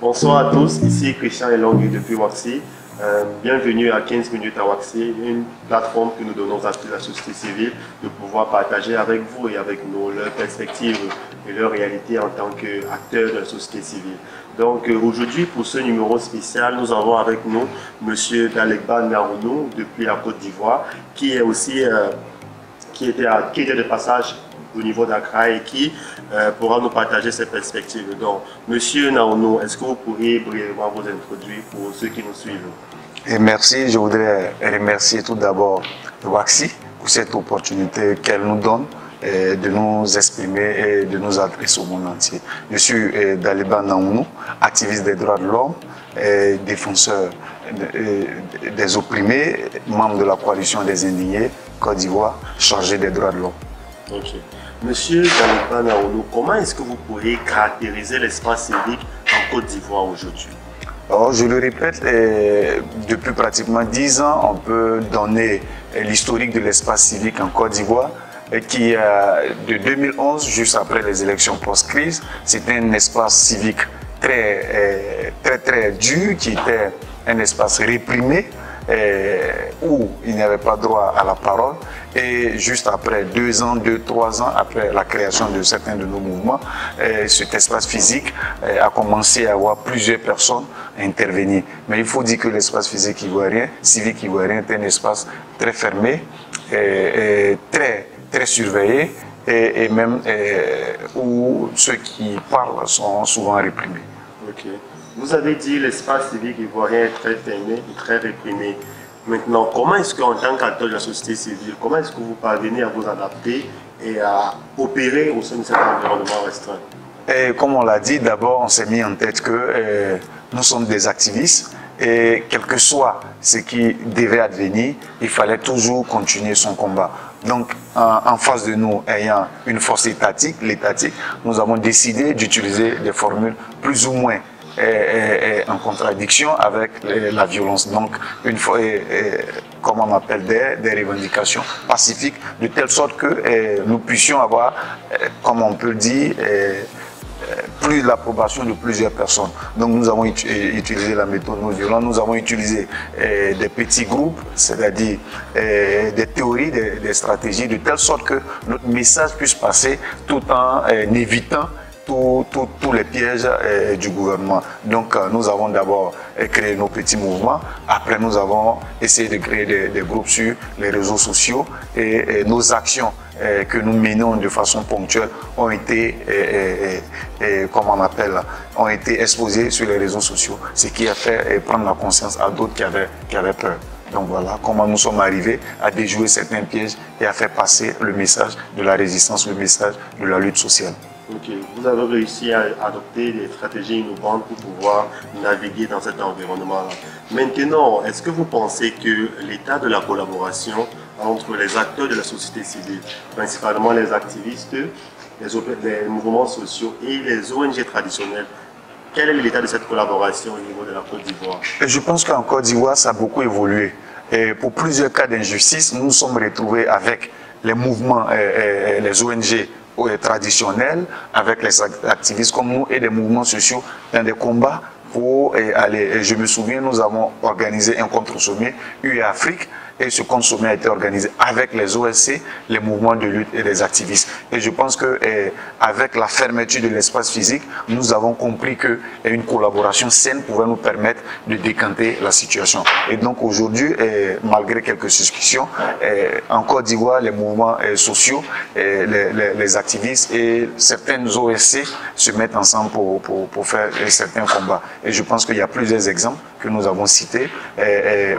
Bonsoir à tous, ici Christian Elongui depuis Waxy. Bienvenue à 15 minutes à Waxy, une plateforme que nous donnons à toute la société civile de pouvoir partager avec vous et avec nous leurs perspectives et leurs réalités en tant qu'acteurs de la société civile. Donc aujourd'hui, pour ce numéro spécial, nous avons avec nous M. Dalegba Naounou depuis la Côte d'Ivoire, qui est aussi qui était de passage au niveau d'Accra et qui pourra nous partager ses perspectives. Donc, Monsieur Naounou, est-ce que vous pourriez brièvement vous introduire pour ceux qui nous suivent? Et merci, je voudrais remercier tout d'abord Waxy pour cette opportunité qu'elle nous donne de nous exprimer et de nous adresser au monde entier. Je suis Dalegba Naounou, activiste des droits de l'homme, défenseur des opprimés, membre de la coalition des indignés Côte d'Ivoire, chargé des droits de l'homme. Okay. Monsieur Dalegba Naounou, comment est-ce que vous pourriez caractériser l'espace civique en Côte d'Ivoire aujourd'hui? Alors, je le répète, depuis pratiquement 10 ans, on peut donner l'historique de l'espace civique en Côte d'Ivoire, qui, de 2011, juste après les élections post-crise, c'était un espace civique très dur, qui était un espace réprimé, où il n'y avait pas droit à la parole. Et juste après 2 ans, 3 ans après la création de certains de nos mouvements, cet espace physique a commencé à avoir plusieurs personnes à intervenir. Mais il faut dire que l'espace physique ivoirien, civique ivoirien, est un espace très fermé, très surveillé, et même où ceux qui parlent sont souvent réprimés. Okay. Vous avez dit que l'espace civique ivoirien est très fermé et très réprimé. Maintenant, comment est-ce qu'en tant qu'acteur de la société civile, comment est-ce que vous parvenez à vous adapter et à opérer au sein de cet environnement restreint? Et comme on l'a dit, d'abord on s'est mis en tête que nous sommes des activistes et quel que soit ce qui devait advenir, il fallait toujours continuer son combat. Donc en face de nous, ayant une force étatique, nous avons décidé d'utiliser des formules plus ou moins en contradiction avec la violence. Donc, une fois, comme on appelle, des revendications pacifiques, de telle sorte que nous puissions avoir, comme on peut dire, plus l'approbation de plusieurs personnes. Donc nous avons utilisé la méthode non violente, nous avons utilisé des petits groupes, c'est-à-dire des théories, des stratégies, de telle sorte que notre message puisse passer tout en évitant tous les pièges du gouvernement. Donc nous avons d'abord créé nos petits mouvements, après nous avons essayé de créer des groupes sur les réseaux sociaux et nos actions que nous menons de façon ponctuelle ont été, ont été exposées sur les réseaux sociaux, ce qui a fait prendre la conscience à d'autres qui avaient peur. Donc voilà comment nous sommes arrivés à déjouer certains pièges et à faire passer le message de la résistance, le message de la lutte sociale. Ok, vous avez réussi à adopter des stratégies innovantes pour pouvoir naviguer dans cet environnement-là. Maintenant, est-ce que vous pensez que l'état de la collaboration entre les acteurs de la société civile, principalement les activistes, les mouvements sociaux et les ONG traditionnelles, quel est l'état de cette collaboration au niveau de la Côte d'Ivoire? Je pense qu'en Côte d'Ivoire, ça a beaucoup évolué. Et pour plusieurs cas d'injustice, nous nous sommes retrouvés avec les mouvements, les ONG traditionnels, avec les activistes comme nous et des mouvements sociaux dans des combats pour aller. Et je me souviens, nous avons organisé un contre-sommet UE Afrique et ce contre-sommet a été organisé avec les OSC, les mouvements de lutte et les activistes. Et je pense que avec la fermeture de l'espace physique, nous avons compris que une collaboration saine pouvait nous permettre de décanter la situation. Et donc aujourd'hui, malgré quelques suspicions, en Côte d'Ivoire, les mouvements sociaux, les activistes et certaines OSC se mettent ensemble pour faire certains combats. Et je pense qu'il y a plusieurs exemples que nous avons cités.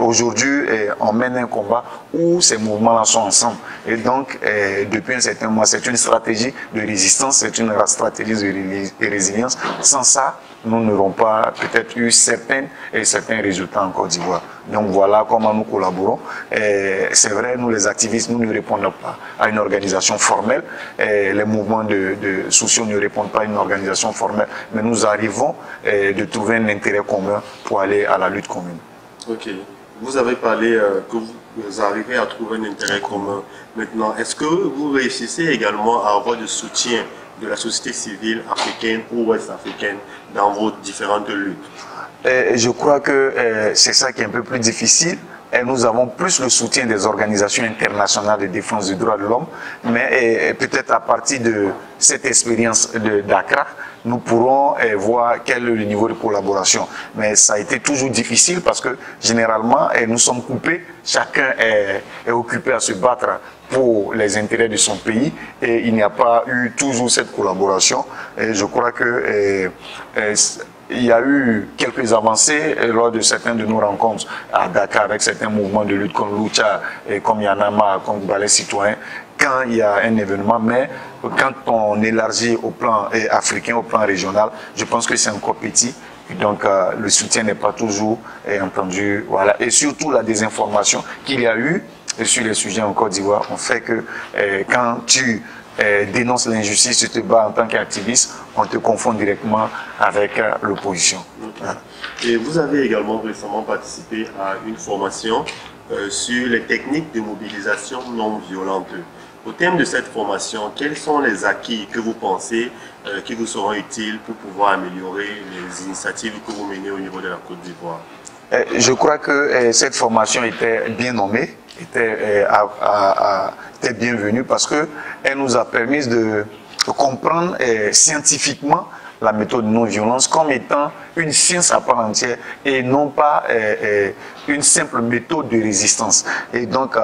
Aujourd'hui, on mène un combat où ces mouvements-là sont ensemble. Et donc, depuis un certain mois, c'est une stratégie de résistance, c'est une stratégie de résilience. Sans ça, nous n'aurons pas peut-être eu certains résultats en Côte d'Ivoire. Donc voilà comment nous collaborons. C'est vrai, nous les activistes, nous ne répondons pas à une organisation formelle. Les mouvements sociaux ne répondent pas à une organisation formelle. Mais nous arrivons de trouver un intérêt commun pour aller à la lutte commune. Ok. Vous avez parlé que vous arrivez à trouver un intérêt commun. Maintenant, est-ce que vous réussissez également à avoir du soutien de la société civile africaine ou ouest-africaine dans vos différentes luttes? Je crois que c'est ça qui est un peu plus difficile. Et nous avons plus le soutien des organisations internationales de défense des droits de l'homme, mais peut-être à partir de cette expérience d'Accra, nous pourrons voir quel est le niveau de collaboration. Mais ça a été toujours difficile parce que généralement, nous sommes coupés, chacun est occupé à se battre pour les intérêts de son pays et il n'y a pas eu toujours cette collaboration. Et je crois que il y a eu quelques avancées lors de certaines de nos rencontres à Dakar avec certains mouvements de lutte comme Lucha, comme Yanama, comme Balai Citoyen, quand il y a un événement, mais quand on élargit au plan africain, au plan régional, je pense que c'est encore petit. Et donc le soutien n'est pas toujours entendu. Voilà. Et surtout la désinformation qu'il y a eu sur les sujets en Côte d'Ivoire, on fait que quand tu dénonce l'injustice, tu te bats en tant qu'activiste, on te confond directement avec l'opposition. Okay. Et vous avez également récemment participé à une formation sur les techniques de mobilisation non violente. Au terme de cette formation, quels sont les acquis que vous pensez qui vous seront utiles pour pouvoir améliorer les initiatives que vous menez au niveau de la Côte d'Ivoire? Je crois que cette formation était bien nommée, était bienvenue parce qu'elle nous a permis de comprendre scientifiquement la méthode non-violence comme étant une science à part entière et non pas une simple méthode de résistance. Et donc,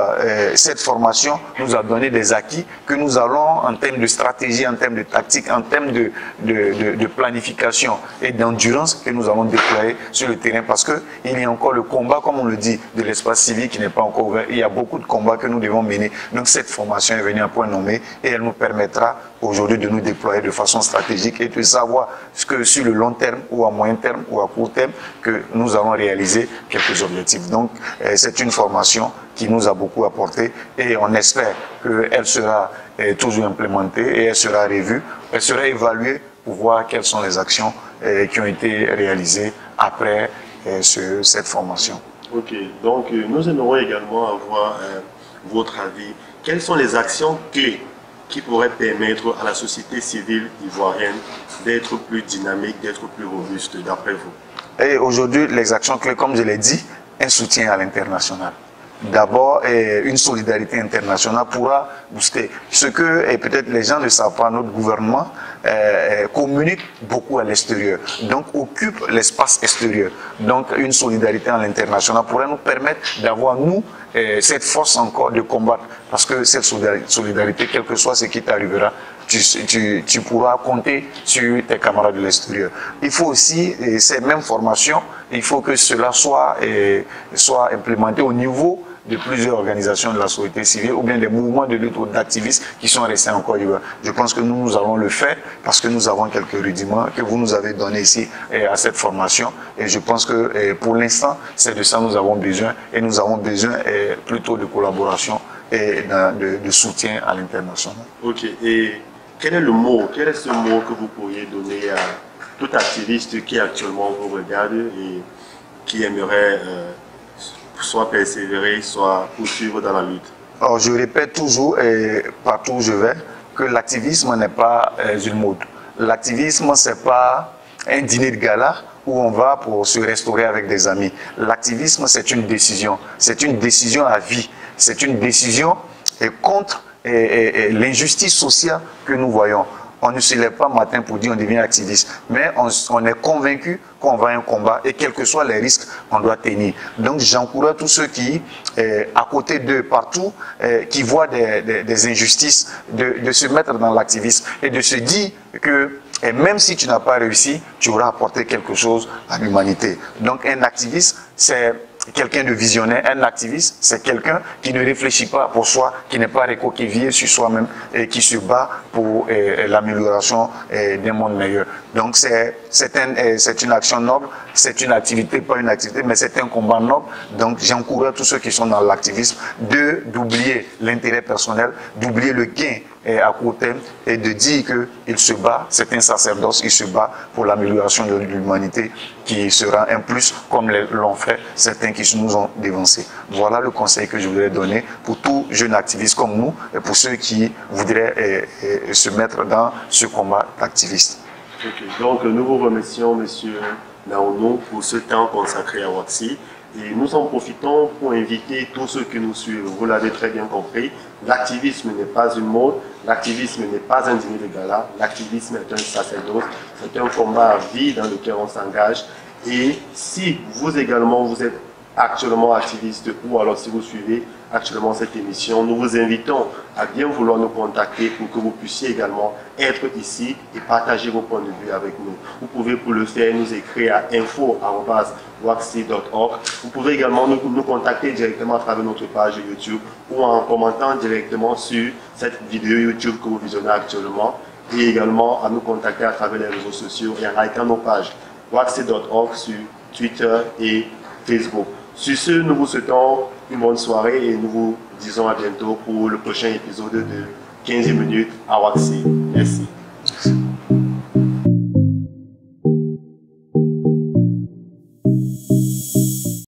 cette formation nous a donné des acquis que nous allons, en termes de stratégie, en termes de tactique, en termes de planification et d'endurance, que nous allons déployer sur le terrain parce qu'il y a encore le combat, comme on le dit, de l'espace civil qui n'est pas encore ouvert. Il y a beaucoup de combats que nous devons mener. Donc, cette formation est venue à point nommé et elle nous permettra aujourd'hui de nous déployer de façon stratégique et de savoir ce que sur le long terme ou à moyen terme ou à court terme que nous allons réaliser quelques objectifs. Donc c'est une formation qui nous a beaucoup apporté et on espère qu'elle sera toujours implémentée et elle sera revue, elle sera évaluée pour voir quelles sont les actions qui ont été réalisées après cette formation. Ok, donc nous aimerions également avoir votre avis. Quelles sont les actions clés qui pourraient permettre à la société civile ivoirienne d'être plus dynamique, d'être plus robuste, d'après vous? Et aujourd'hui, les actions clés, comme je l'ai dit, un soutien à l'international. D'abord, une solidarité internationale pourra booster. Ce que peut-être les gens ne savent pas, notre gouvernement communique beaucoup à l'extérieur, donc occupe l'espace extérieur. Donc une solidarité à l'international pourrait nous permettre d'avoir, nous, cette force encore de combattre. Parce que cette solidarité, quel que soit ce qui t'arrivera, tu pourras compter sur tes camarades de l'extérieur. Il faut aussi, ces mêmes formations, il faut que cela soit implémenté au niveau de plusieurs organisations de la société civile ou bien des mouvements de lutte ou d'activistes qui sont restés en Côte d'Ivoire. Je pense que nous allons le faire parce que nous avons quelques rudiments que vous nous avez donnés ici à cette formation. Et je pense que pour l'instant, c'est de ça que nous avons besoin et nous avons besoin plutôt de collaboration et de soutien à l'international. Ok. Et quel est ce mot que vous pourriez donner à tout activiste qui actuellement vous regarde et qui aimerait soit persévérer, soit poursuivre dans la lutte? Alors, je répète toujours et partout où je vais que l'activisme n'est pas une mode. L'activisme, ce n'est pas un dîner de gala où on va pour se restaurer avec des amis. L'activisme, c'est une décision. C'est une décision à vie. C'est une décision contre l'injustice sociale que nous voyons. On ne se lève pas matin pour dire on devient activiste, mais on est convaincu qu'on va à un combat et quels que soient les risques, on doit tenir. Donc j'encourage tous ceux qui, à côté d'eux, partout, qui voient des injustices, de se mettre dans l'activisme et de se dire que même si tu n'as pas réussi, tu auras apporté quelque chose à l'humanité. Donc un activiste, c'est quelqu'un de visionnaire. Un activiste, c'est quelqu'un qui ne réfléchit pas pour soi, qui n'est pas récoquillé sur soi-même et qui se bat pour l'amélioration d'un monde meilleur. Donc c'est une action noble, c'est une activité, pas une activité, mais c'est un combat noble. Donc j'encourage tous ceux qui sont dans l'activisme d'oublier l'intérêt personnel, d'oublier le gain à court terme et de dire qu'il se bat, c'est un sacerdoce, il se bat pour l'amélioration de l'humanité qui sera un plus comme l'ont fait certains qui nous ont dévancés. Voilà le conseil que je voudrais donner pour tout jeune activiste comme nous et pour ceux qui voudraient se mettre dans ce combat activiste. Okay. Donc nous vous remercions M. Naono pour ce temps consacré à WAXI. Et nous en profitons pour inviter tous ceux qui nous suivent. Vous l'avez très bien compris, l'activisme n'est pas une mode, l'activisme n'est pas un dîner de gala, l'activisme est un sacerdoce, c'est un combat à vie dans lequel on s'engage. Et si vous également, vous êtes actuellement activiste ou alors si vous suivez actuellement cette émission, nous vous invitons à bien vouloir nous contacter pour que vous puissiez également être ici et partager vos points de vue avec nous. Vous pouvez pour le faire nous écrire à info@waxi.org. Vous pouvez également nous contacter directement à travers notre page YouTube ou en commentant directement sur cette vidéo YouTube que vous visionnez actuellement et également à nous contacter à travers les réseaux sociaux et en likant nos pages waxi.org sur Twitter et Facebook. Sur ce, nous vous souhaitons une bonne soirée et nous vous disons à bientôt pour le prochain épisode de 15 minutes à Waxi. Merci.